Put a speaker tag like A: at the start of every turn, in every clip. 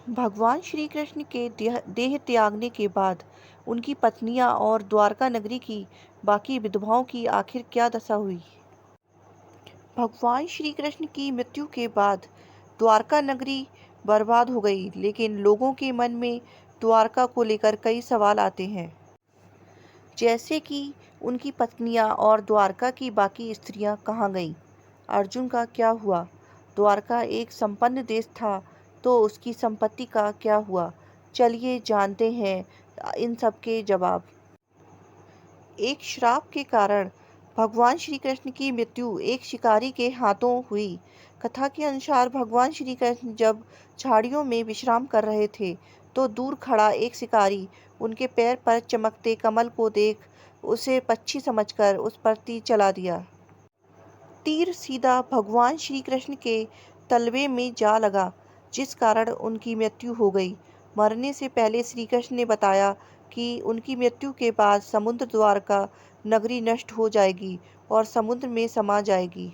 A: भगवान श्री कृष्ण के देह त्यागने के बाद उनकी पत्नियां और द्वारका नगरी की बाकी विधवाओं की आखिर क्या दशा हुई। भगवान श्री कृष्ण की मृत्यु के बाद द्वारका नगरी बर्बाद हो गई, लेकिन लोगों के मन में द्वारका को लेकर कई सवाल आते हैं, जैसे कि उनकी पत्नियां और द्वारका की बाकी स्त्रियां कहाँ गईं? अर्जुन का क्या हुआ? द्वारका एक संपन्न देश था, तो उसकी संपत्ति का क्या हुआ? चलिए जानते हैं इन सब के जवाब। एक श्राप के कारण भगवान श्री कृष्ण की मृत्यु एक शिकारी के हाथों हुई। कथा के अनुसार भगवान श्री कृष्ण जब झाड़ियों में विश्राम कर रहे थे, तो दूर खड़ा एक शिकारी उनके पैर पर चमकते कमल को देख उसे पक्षी समझकर उस पर तीर चला दिया। तीर सीधा भगवान श्री कृष्ण के तलवे में जा लगा, जिस कारण उनकी मृत्यु हो गई। मरने से पहले श्री कृष्ण ने बताया कि उनकी मृत्यु के बाद समुद्र द्वारका नगरी नष्ट हो जाएगी और समुद्र में समा जाएगी।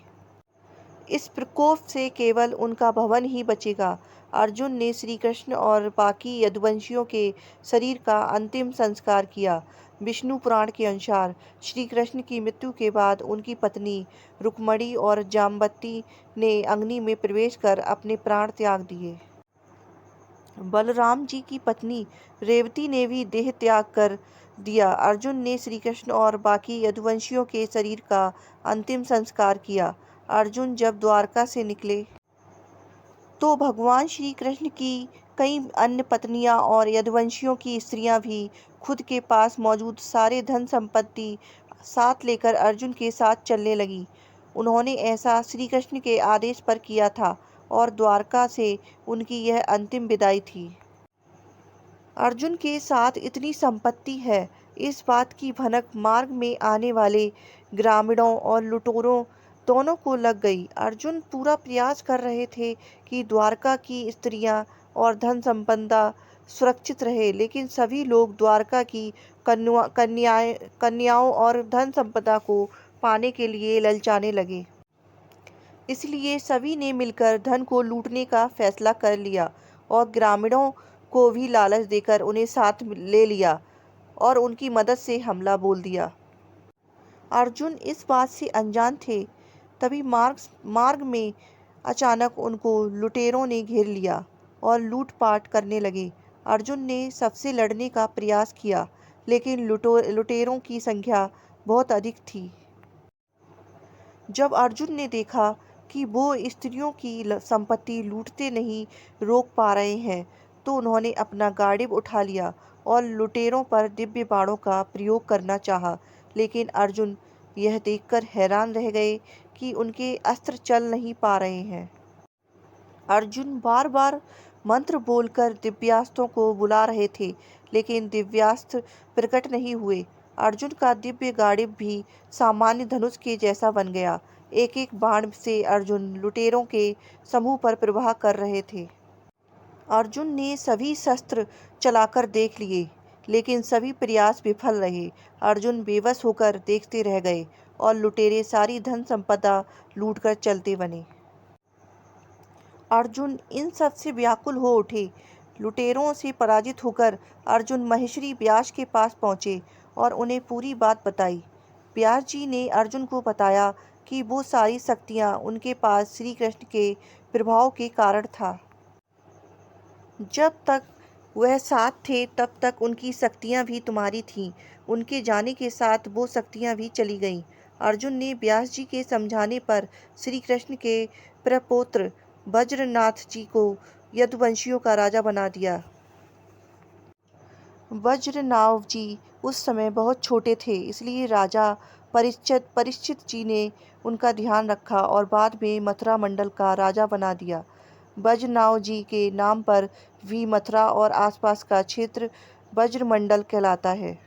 A: इस प्रकोप से केवल उनका भवन ही बचेगा। अर्जुन ने श्री कृष्ण और बाकी यदुवंशियों के शरीर का अंतिम संस्कार किया। विष्णु पुराण के अनुसार श्री कृष्ण की मृत्यु के बाद उनकी पत्नी रुक्मणी और जाम्बवती ने अग्नि में प्रवेश कर अपने प्राण त्याग दिए। बलराम जी की पत्नी रेवती ने भी देह त्याग कर दिया। अर्जुन ने श्री कृष्ण और बाकी यदुवंशियों के शरीर का अंतिम संस्कार किया। अर्जुन जब द्वारका से निकले, तो भगवान श्री कृष्ण की कई अन्य पत्नियां और यदुवंशियों की स्त्रियां भी खुद के पास मौजूद सारे धन संपत्ति साथ लेकर अर्जुन के साथ चलने लगी। उन्होंने ऐसा श्री कृष्ण के आदेश पर किया था और द्वारका से उनकी यह अंतिम विदाई थी। अर्जुन के साथ इतनी संपत्ति है, इस बात की भनक मार्ग में आने वाले ग्रामीणों और लुटेरों दोनों को लग गई। अर्जुन पूरा प्रयास कर रहे थे कि द्वारका की स्त्रियां और धन संपदा सुरक्षित रहे, लेकिन सभी लोग द्वारका की कन्याओं और धन संपदा को पाने के लिए ललचाने लगे। इसलिए सभी ने मिलकर धन को लूटने का फैसला कर लिया और ग्रामीणों को भी लालच देकर उन्हें साथ ले लिया और उनकी मदद से हमला बोल दिया। अर्जुन इस बात से अनजान थे। तभी मार्ग में अचानक उनको लुटेरों ने घेर लिया और लूटपाट करने लगे। अर्जुन ने सबसे लड़ने का प्रयास किया, लेकिन लुटेरों की संख्या बहुत अधिक थी। जब अर्जुन ने देखा कि वो स्त्रियों की संपत्ति लूटते नहीं रोक पा रहे हैं, तो उन्होंने अपना गाड़िब उठा लिया और लुटेरों पर दिव्य बाणों का प्रयोग करना चाहा, लेकिन अर्जुन यह देखकर हैरान रह गए कि उनके अस्त्र चल नहीं पा रहे हैं। अर्जुन बार बार मंत्र बोलकर दिव्यास्त्रों को बुला रहे थे, लेकिन दिव्यास्त्र प्रकट नहीं हुए। अर्जुन का दिव्य गांडीव भी सामान्य धनुष के जैसा बन गया। एक एक बाण से अर्जुन लुटेरों के समूह पर प्रहार कर रहे थे। अर्जुन ने सभी शस्त्र चलाकर देख लिए, लेकिन सभी प्रयास विफल रहे। अर्जुन बेबस होकर देखते रह गए और लुटेरे सारी धन संपदा लूटकर चलते बने। अर्जुन इन सब से व्याकुल हो उठे। लुटेरों से पराजित होकर अर्जुन महेश्वरी व्यास के पास पहुँचे और उन्हें पूरी बात बताई। व्यास जी ने अर्जुन को बताया कि वो सारी शक्तियाँ उनके पास श्री कृष्ण के प्रभाव के कारण था। जब तक वह साथ थे, तब तक उनकी शक्तियाँ भी तुम्हारी थीं। उनके जाने के साथ वो शक्तियाँ भी चली गईं। अर्जुन ने व्यास जी के समझाने पर श्री कृष्ण के प्रपौत्र वज्रनाथ जी को यदुवंशियों का राजा बना दिया। वज्रनाभ जी उस समय बहुत छोटे थे, इसलिए राजा परीक्षित जी ने उनका ध्यान रखा और बाद में मथुरा मंडल का राजा बना दिया। वज्रनाभ जी के नाम पर भी मथुरा और आसपास का क्षेत्र वज्रमंडल कहलाता है।